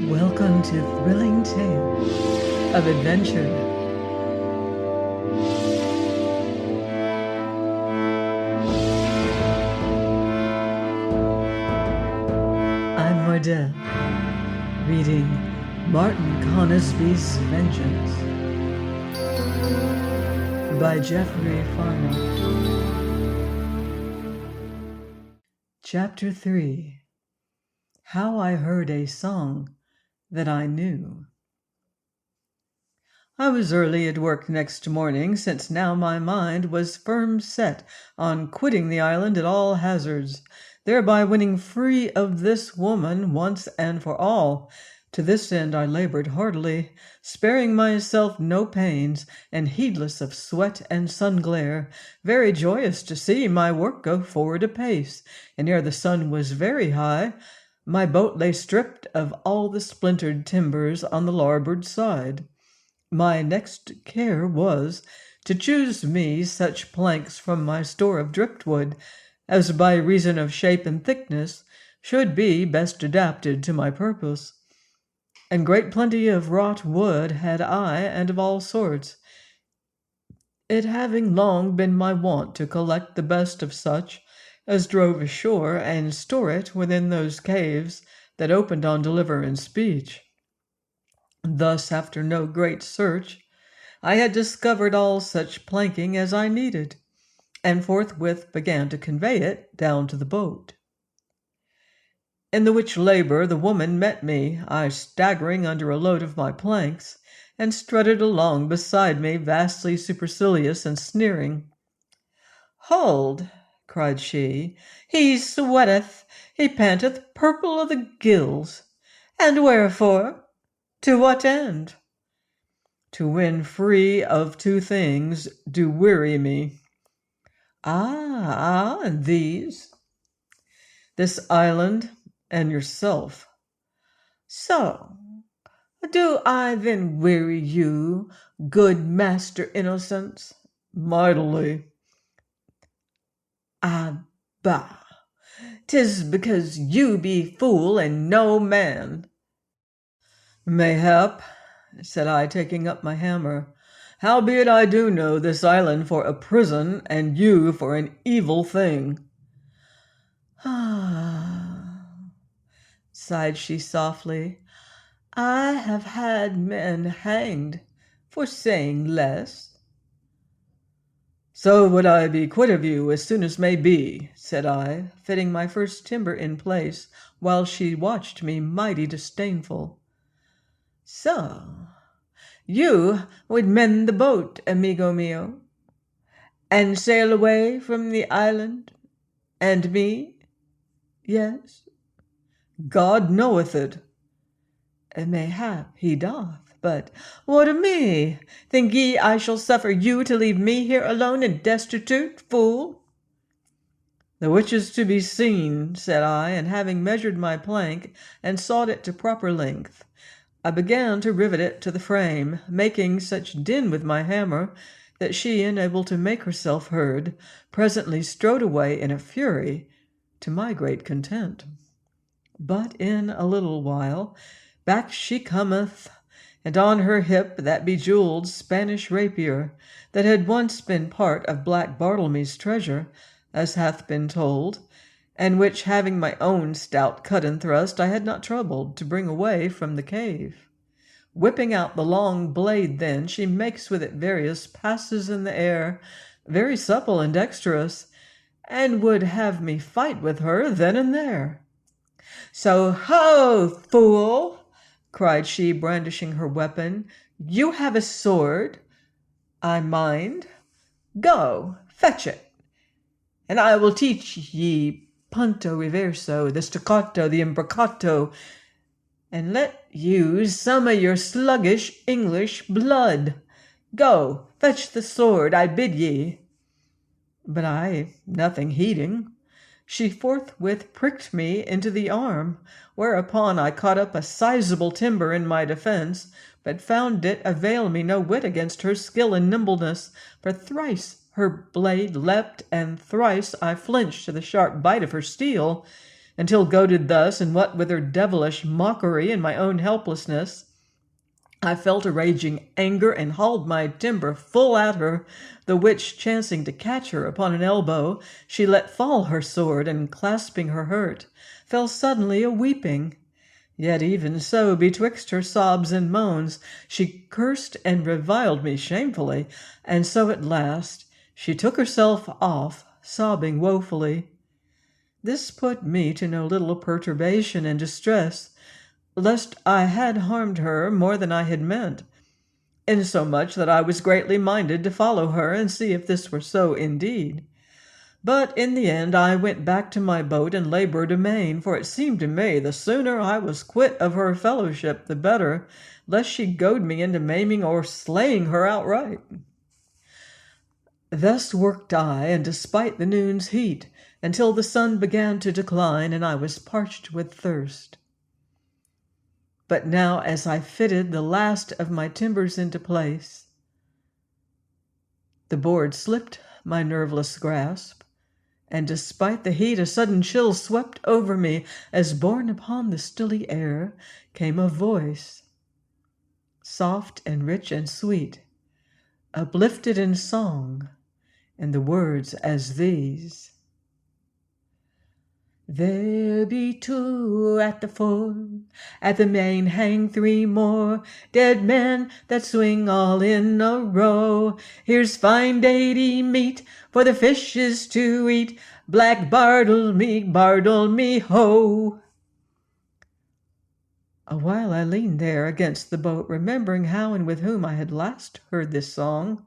Welcome to Thrilling Tales of Adventure. I'm Mordell, reading Martin Conisby's Vengeance by Jeffery Farnol. Chapter 3. How I Heard a Song That I Knew. I was early at work next morning, since now my mind was firm set on quitting the island at all hazards, thereby winning free of this woman once and for all. To this end I labored heartily, sparing myself no pains, and heedless of sweat and sun glare, very joyous to see my work go forward apace, and ere the sun was very high, my boat lay stripped of all the splintered timbers on the larboard side. My next care was to choose me such planks from my store of driftwood as by reason of shape and thickness should be best adapted to my purpose. And great plenty of wrought wood had I, and of all sorts, it having long been my wont to collect the best of such as drove ashore, and store it within those caves that opened on deliverance speech. Thus, after no great search, I had discovered all such planking as I needed, and forthwith began to convey it down to the boat. In the which labor the woman met me, I staggering under a load of my planks, and strutted along beside me, vastly supercilious and sneering. "Hold!" cried she, "he sweateth, he panteth purple o' the gills. And wherefore? To what end?" "To win free of two things do weary me." And these?" "This island and yourself." "So, do I then weary you, good Master Innocence?" "Mightily." "Bah! 'Tis because you be fool and no man." "Mayhap," said I, taking up my hammer. "Howbeit I do know this island for a prison, and you for an evil thing." Sighed she softly, "I have had men hanged for saying less." "So would I be quit of you as soon as may be," said I, fitting my first timber in place, while she watched me mighty disdainful. "So you would mend the boat, amigo mio, and sail away from the island and me?" "Yes." "God knoweth it." "Mayhap he doth. But what of me? Think ye I shall suffer you to leave me here alone and destitute, fool?" "The which is to be seen," said I, and having measured my plank and sought it to proper length, I began to rivet it to the frame, making such din with my hammer that she, unable to make herself heard, presently strode away in a fury, to my great content. But in a little while back she cometh, and on her hip that bejewelled Spanish rapier that had once been part of Black Bartlemy's treasure, as hath been told, and which, having my own stout cut and thrust, I had not troubled to bring away from the cave. Whipping out the long blade then, she makes with it various passes in the air, very supple and dexterous, and would have me fight with her then and there. "So ho, fool!" cried she, brandishing her weapon. "You have a sword, I mind. Go, fetch it, and I will teach ye punto reverso, the staccato, the imbricato, and let use some of your sluggish English blood. Go, fetch the sword, I bid ye." But I, nothing heeding, she forthwith pricked me into the arm, whereupon I caught up a sizable timber in my defence, but found it avail me no whit against her skill and nimbleness, for thrice her blade leapt, and thrice I flinched to the sharp bite of her steel, until goaded thus, and what with her devilish mockery and my own helplessness, I felt a raging anger and hauled my timber full at her, the which, chancing to catch her upon an elbow, she let fall her sword, and clasping her hurt, fell suddenly a-weeping. Yet even so, betwixt her sobs and moans, she cursed and reviled me shamefully, and so at last she took herself off, sobbing woefully. This put me to no little perturbation and distress, lest I had harmed her more than I had meant, insomuch that I was greatly minded to follow her and see if this were so indeed. But in the end I went back to my boat and labored amain, for it seemed to me the sooner I was quit of her fellowship the better, lest she goad me into maiming or slaying her outright. Thus worked I, and despite the noon's heat, until the sun began to decline, and I was parched with thirst. But now, as I fitted the last of my timbers into place, the board slipped my nerveless grasp, and despite the heat, a sudden chill swept over me, as borne upon the stilly air came a voice, soft and rich and sweet, uplifted in song, and the words as these: There be two at the ford, at the main hang three more, dead men that swing all in a row. Here's fine dainty meat for the fishes to eat, black bardle me, ho. A while I leaned there against the boat, remembering how and with whom I had last heard this song.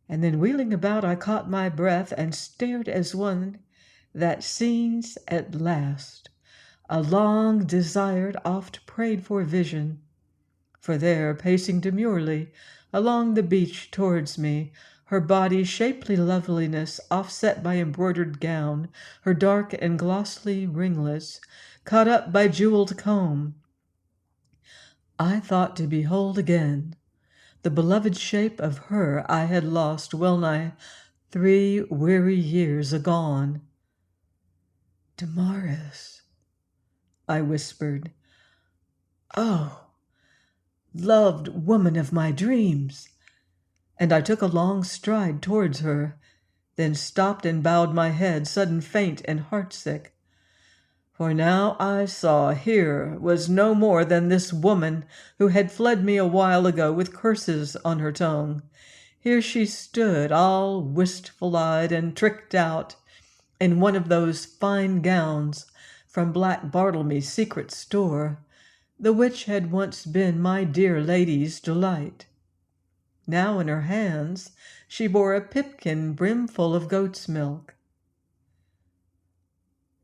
And then wheeling about, I caught my breath and stared as one that sees at last a long-desired, oft-prayed-for vision. For there, pacing demurely along the beach towards me, her body's shapely loveliness offset by embroidered gown, her dark and glossy ringlets caught up by jeweled comb, I thought to behold again the beloved shape of her I had lost well-nigh 3 weary years agone. Damaris, I whispered. Oh, loved woman of my dreams! And I took a long stride towards her, then stopped and bowed my head, sudden faint and heartsick. For now I saw here was no more than this woman who had fled me a while ago with curses on her tongue. Here she stood, all wistful-eyed and tricked out, in one of those fine gowns from Black Bartlemy's secret store, the which had once been my dear lady's delight. Now in her hands she bore a pipkin brimful of goat's milk.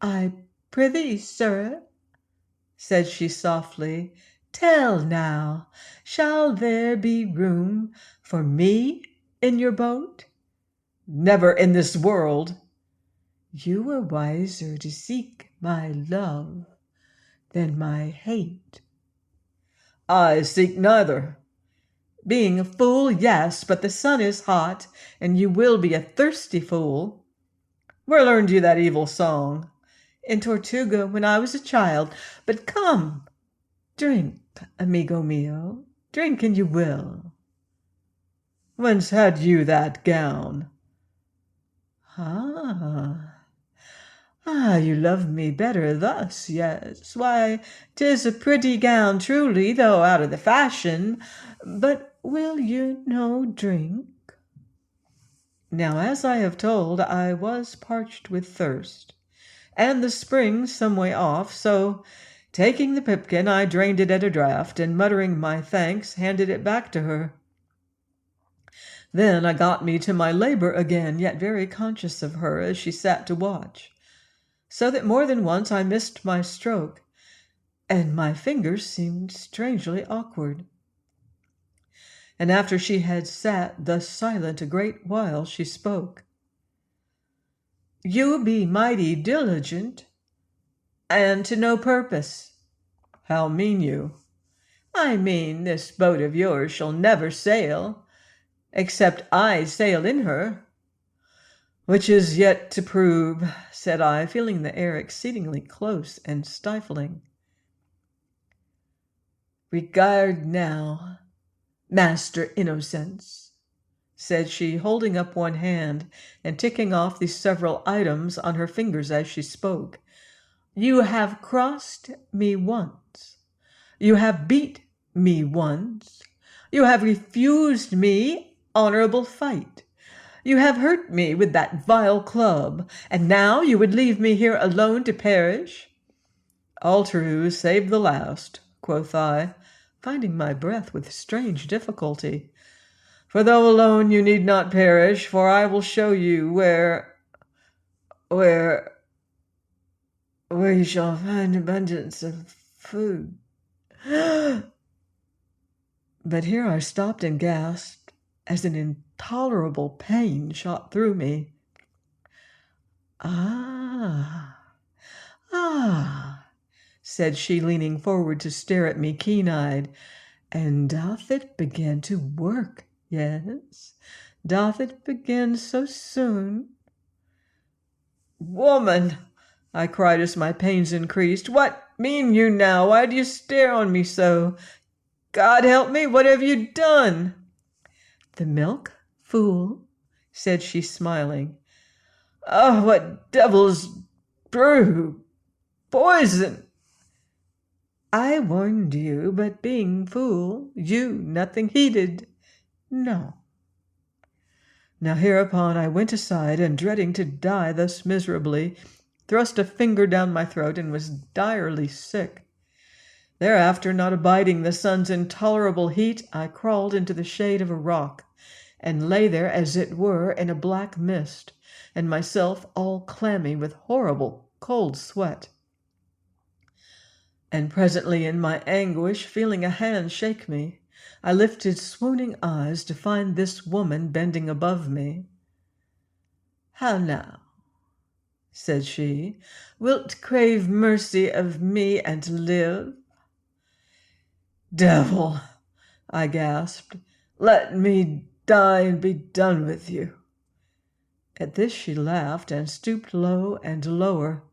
I prithee, sir, said she softly, tell now, shall there be room for me in your boat? Never in this world. You were wiser to seek my love than my hate. I seek neither. Being a fool, yes, but the sun is hot, and you will be a thirsty fool. Where learned you that evil song? In Tortuga, when I was a child. But come, drink, amigo mio, drink and you will. Whence had you that gown? You love me better thus, yes. Why, 'tis a pretty gown truly, though out of the fashion. But will you no drink? Now, as I have told, I was parched with thirst, and the spring some way off, so, taking the pipkin, I drained it at a draught, and muttering my thanks, handed it back to her. Then I got me to my labor again, yet very conscious of her as she sat to watch, so that more than once I missed my stroke, and my fingers seemed strangely awkward. And after she had sat thus silent a great while, she spoke. You be mighty diligent, and to no purpose. How mean you? I mean this boat of yours shall never sail, except I sail in her. Which is yet to prove, said I, feeling the air exceedingly close and stifling. Regard now, Master Innocence, said she, holding up one hand and ticking off the several items on her fingers as she spoke. You have crossed me once. You have beat me once. You have refused me honorable fight. You have hurt me with that vile club, and now you would leave me here alone to perish? All true, save the last, quoth I, finding my breath with strange difficulty. For though alone you need not perish, for I will show you where you shall find abundance of food. But here I stopped and gasped as an intolerable pain shot through me. Ah, said she, leaning forward to stare at me keen-eyed. And doth it begin to work? Yes, doth it begin so soon? Woman, I cried as my pains increased, what mean you now? Why do you stare on me so? God help me, what have you done? The milk, fool, said she, smiling. Oh, what devil's brew! Poison! I warned you, but being fool, you nothing heeded. No. Now hereupon I went aside, and dreading to die thus miserably, thrust a finger down my throat and was direly sick. Thereafter, not abiding the sun's intolerable heat, I crawled into the shade of a rock, and lay there as it were in a black mist, and myself all clammy with horrible cold sweat. And presently in my anguish, feeling a hand shake me, I lifted swooning eyes to find this woman bending above me. How now, said she, wilt crave mercy of me and live? Devil, I gasped, let me die and be done with you. At this she laughed and stooped low and lower,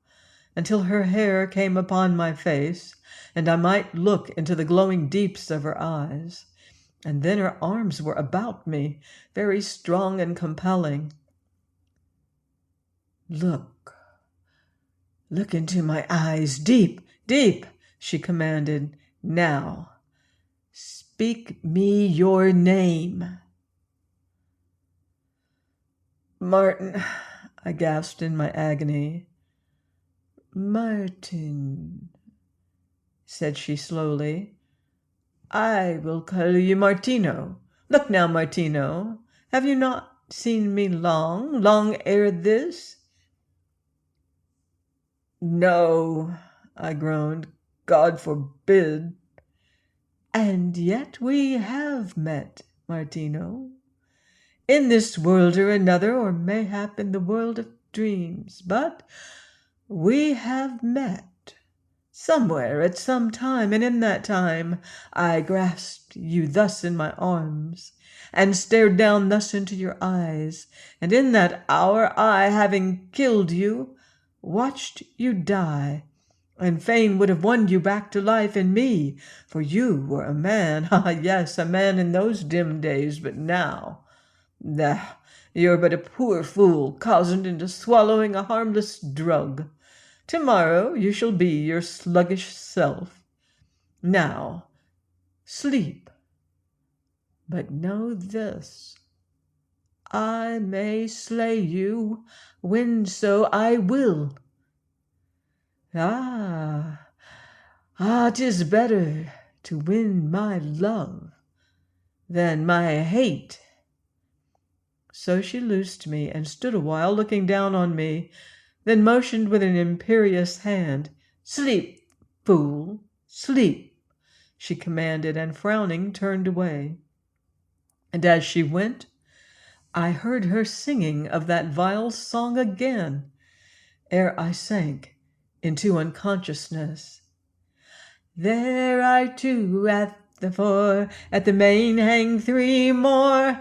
until her hair came upon my face, and I might look into the glowing deeps of her eyes. And then her arms were about me, very strong and compelling. Look into my eyes, deep, deep, she commanded. Now, speak me your name. Martin, I gasped in my agony. Martin, said she slowly. I will call you Martino. Look now, Martino, have you not seen me long ere this? No, I groaned, God forbid. And yet we have met, Martino, in this world or another, or mayhap in the world of dreams, but we have met somewhere at some time, and in that time I grasped you thus in my arms, and stared down thus into your eyes, and in that hour I, having killed you, watched you die, and fain would have won you back to life in me, for you were a man, yes, a man in those dim days, but now, you're but a poor fool cozened into swallowing a harmless drug. Tomorrow you shall be your sluggish self. Now, sleep. But know this, I may slay you whenso I will. 'Tis better to win my love than my hate. So she loosed me and stood a while looking down on me, then motioned with an imperious hand. Sleep, fool, sleep, she commanded, and frowning turned away. And as she went, I heard her singing of that vile song again, ere I sank into unconsciousness. There are two at the fore, at the main hang three more.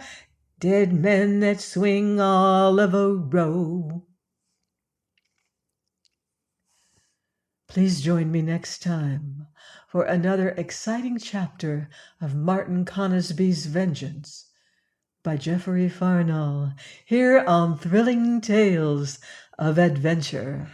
dead men that swing all of a row. Please join me next time for another exciting chapter of Martin Conisby's Vengeance by Jeffery Farnol, here on Thrilling Tales of Adventure.